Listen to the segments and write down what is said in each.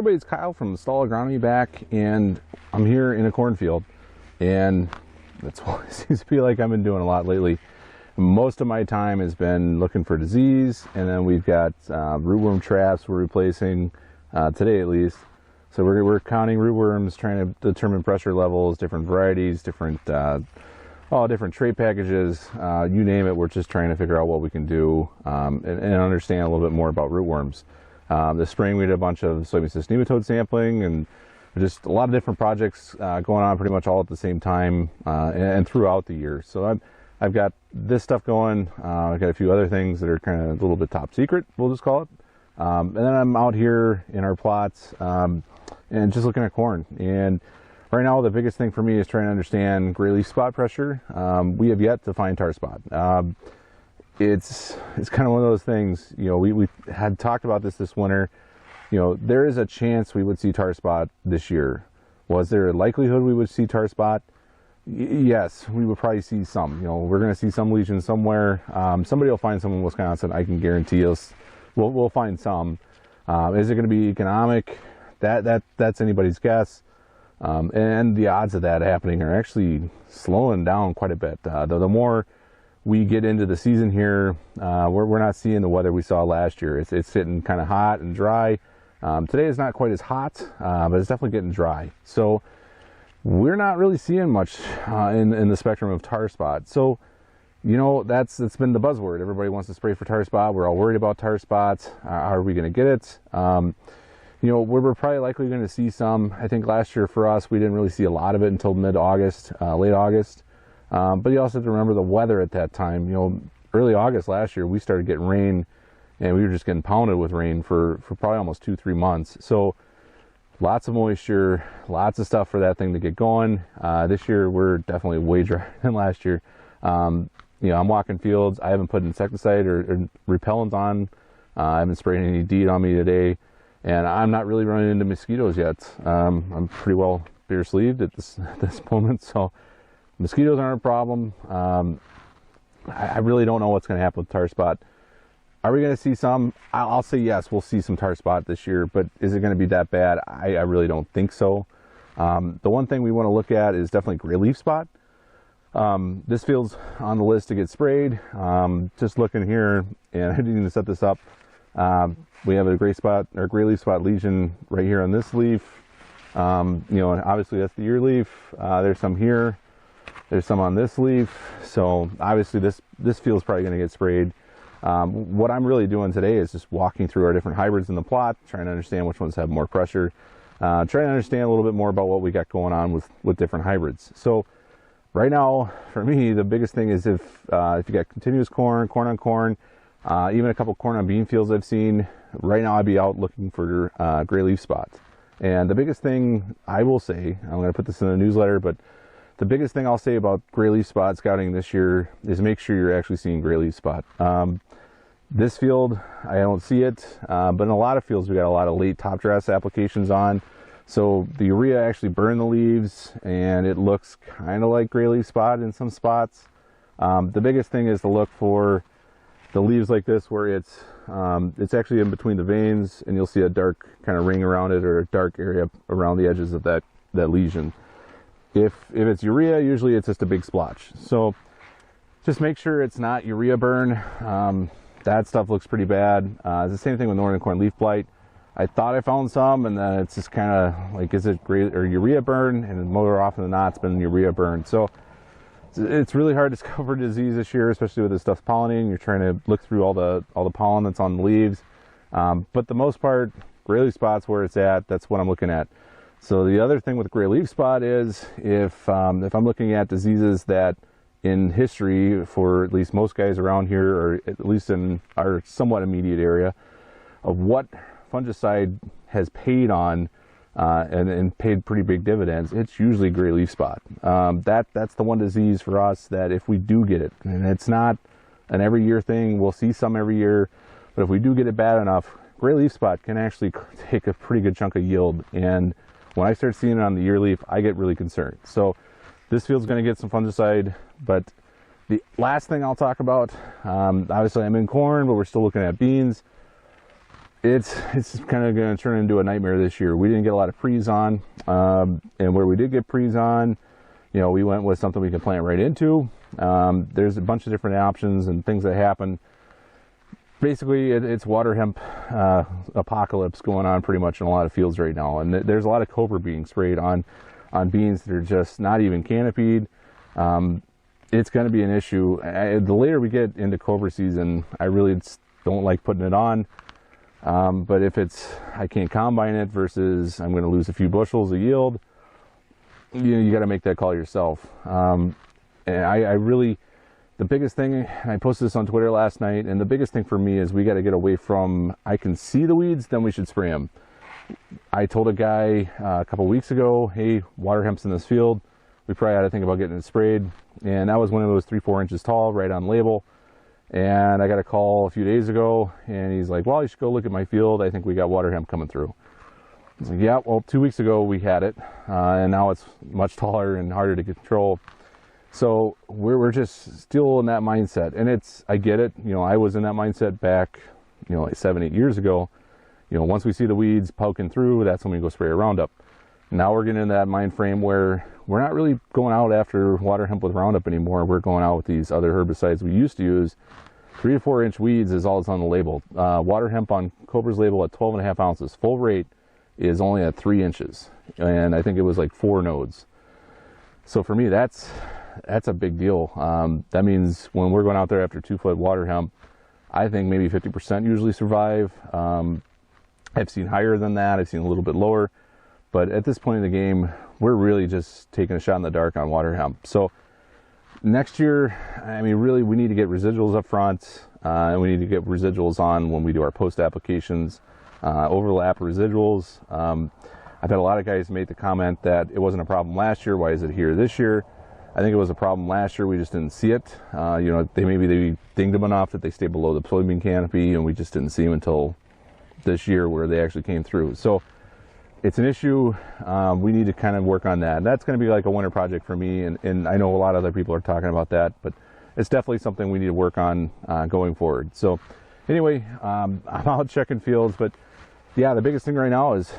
everybody, it's Kyle from Stall Agronomy back, and I'm here in a cornfield, and that's what it seems to be like I've been doing a lot lately. Most of my time has been looking for disease, and then we've got rootworm traps we're replacing, today at least. So we're counting rootworms, trying to determine pressure levels, different varieties, different trait packages, you name it. We're just trying to figure out what we can do and understand a little bit more about rootworms. This spring we did a bunch of soybean cyst nematode sampling, and just a lot of different projects going on pretty much all at the same time and throughout the year. So I've got this stuff going. I've got a few other things that are kind of a little bit top secret, we'll just call it. And then I'm out here in our plots and just looking at corn. And right now the biggest thing for me is trying to understand gray leaf spot pressure. We have yet to find tar spot. It's kind of one of those things, you know, we had talked about this winter. You know, there is a chance we would see tar spot this year. Was there a likelihood we would see tar spot? Yes, we would probably see some. You know, we're going to see some lesions somewhere. Somebody will find some in Wisconsin. I can guarantee us we'll find some. Is it going to be economic? That's anybody's guess. And the odds of that happening are actually slowing down quite a bit. The more we get into the season here, we're not seeing the weather we saw last year. It's sitting kind of hot and dry. Today is not quite as hot, but it's definitely getting dry. So we're not really seeing much in the spectrum of tar spot. So, you know, that's been the buzzword. Everybody wants to spray for tar spot. We're all worried about tar spots. Are we going to get it? You know, we're probably likely going to see some. I think last year for us, we didn't really see a lot of it until mid-August, late August. But you also have to remember the weather at that time. You know, early August last year, we started getting rain, and we were just getting pounded with rain for probably almost 2-3 months. So lots of moisture, lots of stuff for that thing to get going. This year, we're definitely way drier than last year. You know, I'm walking fields. I haven't put insecticide or repellent on. I haven't sprayed any DEET on me today. And I'm not really running into mosquitoes yet. I'm pretty well bare sleeved at this moment, so mosquitoes aren't a problem. I really don't know what's going to happen with tar spot. Are we going to see some? I'll say yes, we'll see some tar spot this year, but is it going to be that bad? I really don't think so. The one thing we want to look at is definitely gray leaf spot. This field's on the list to get sprayed. Just looking here, and I didn't even set this up. We have a gray leaf spot lesion right here on this leaf. You know, and obviously that's the ear leaf. There's some here. There's some on this leaf. So obviously this field's probably going to get sprayed. What I'm really doing today is just walking through our different hybrids in the plot, trying to understand which ones have more pressure, trying to understand a little bit more about what we got going on with different hybrids. So right now, for me, the biggest thing is if you got continuous corn on corn, even a couple corn on bean fields I've seen, right now I'd be out looking for gray leaf spots. And the biggest thing I will say, I'm going to put this in the newsletter, but the biggest thing I'll say about gray leaf spot scouting this year is make sure you're actually seeing gray leaf spot. This field, I don't see it, but in a lot of fields we got a lot of late top dress applications on. So the urea actually burned the leaves, and it looks kind of like gray leaf spot in some spots. The biggest thing is to look for the leaves like this where it's actually in between the veins, and you'll see a dark kind of ring around it, or a dark area around the edges of that lesion. If it's urea, usually it's just a big splotch. So just make sure it's not urea burn. That stuff looks pretty bad. It's the same thing with northern corn leaf blight. I thought I found some, and then it's just kind of like, is it gray or urea burn? And more often than not, it's been urea burn. So it's really hard to discover disease this year, especially with this stuff pollinating. You're trying to look through all the pollen that's on the leaves. But the most part, gray leaf spot's where it's at. That's what I'm looking at. So the other thing with gray leaf spot is if I'm looking at diseases that in history, for at least most guys around here, or at least in our somewhat immediate area, of what fungicide has paid on and paid pretty big dividends, it's usually gray leaf spot. That's the one disease for us that if we do get it, and it's not an every year thing, we'll see some every year, but if we do get it bad enough, gray leaf spot can actually take a pretty good chunk of yield. And when I start seeing it on the ear leaf, I get really concerned. So this field's going to get some fungicide. But the last thing I'll talk about, obviously I'm in corn, but we're still looking at beans. it's kind of going to turn into a nightmare this year. We didn't get a lot of pre's on, and where we did get pre's on, you know, we went with something we can plant right into. There's a bunch of different options and things that happen. Basically, it's water hemp apocalypse going on pretty much in a lot of fields right now, and there's a lot of cobra being sprayed on beans that are just not even canopied. It's going to be an issue. The later we get into cobra season, I really don't like putting it on. But if I can't combine it versus I'm going to lose a few bushels of yield, you got to make that call yourself. And I really, the biggest thing, I posted this on Twitter last night, and the biggest thing for me is we got to get away from, I can see the weeds, then we should spray them. I told a guy a couple weeks ago, hey, water hemp's in this field. We probably ought to think about getting it sprayed. And that was when it was 3-4 inches tall, right on label. And I got a call a few days ago, and he's like, well, you should go look at my field. I think we got water hemp coming through. I was like, yeah, well, 2 weeks ago we had it, and now it's much taller and harder to control. So we're just still in that mindset. And I get it. You know, I was in that mindset back, you know, like 7-8 years ago. You know, once we see the weeds poking through, that's when we go spray a Roundup. Now we're getting into that mind frame where we're not really going out after water hemp with Roundup anymore. We're going out with these other herbicides we used to use. 3 to 4 inch weeds is all that's on the label. Water hemp on Cobra's label at 12.5 ounces. Full rate is only at 3 inches. And I think it was like 4 nodes. So for me, that's a big deal. That means when we're going out there after 2-foot water hemp, I think maybe 50% usually survive. I've seen higher than that. I've seen a little bit lower. But at this point in the game, we're really just taking a shot in the dark on water hemp. So next year, I mean, really, we need to get residuals up front, and we need to get residuals on when we do our post applications, overlap residuals. I've had a lot of guys make the comment that it wasn't a problem last year. Why is it here this year? I think it was a problem last year. We just didn't see it. You know, they dinged them enough that they stayed below the soybean canopy, and we just didn't see them until this year where they actually came through. So it's an issue. We need to kind of work on that. And that's going to be like a winter project for me, and I know a lot of other people are talking about that, but it's definitely something we need to work on going forward. So anyway, I'm out checking fields, but yeah, the biggest thing right now is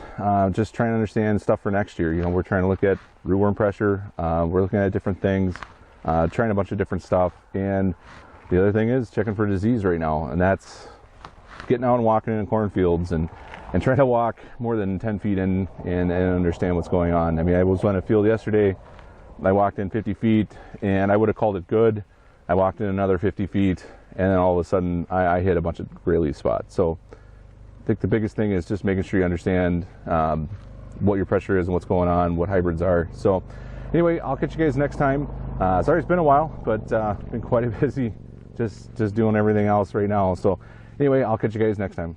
just trying to understand stuff for next year. You know, we're trying to look at rootworm pressure. We're looking at different things, trying a bunch of different stuff. And the other thing is checking for disease right now, and that's getting out and walking in cornfields and trying to walk more than 10 feet in and understand what's going on. I mean, I was on a field yesterday. I walked in 50 feet, and I would have called it good. I walked in another 50 feet, and then all of a sudden, I hit a bunch of gray leaf spots. So I think the biggest thing is just making sure you understand what your pressure is and what's going on, what hybrids are. So anyway, I'll catch you guys next time. Sorry it's been a while, but been quite busy just doing everything else right now. So anyway, I'll catch you guys next time.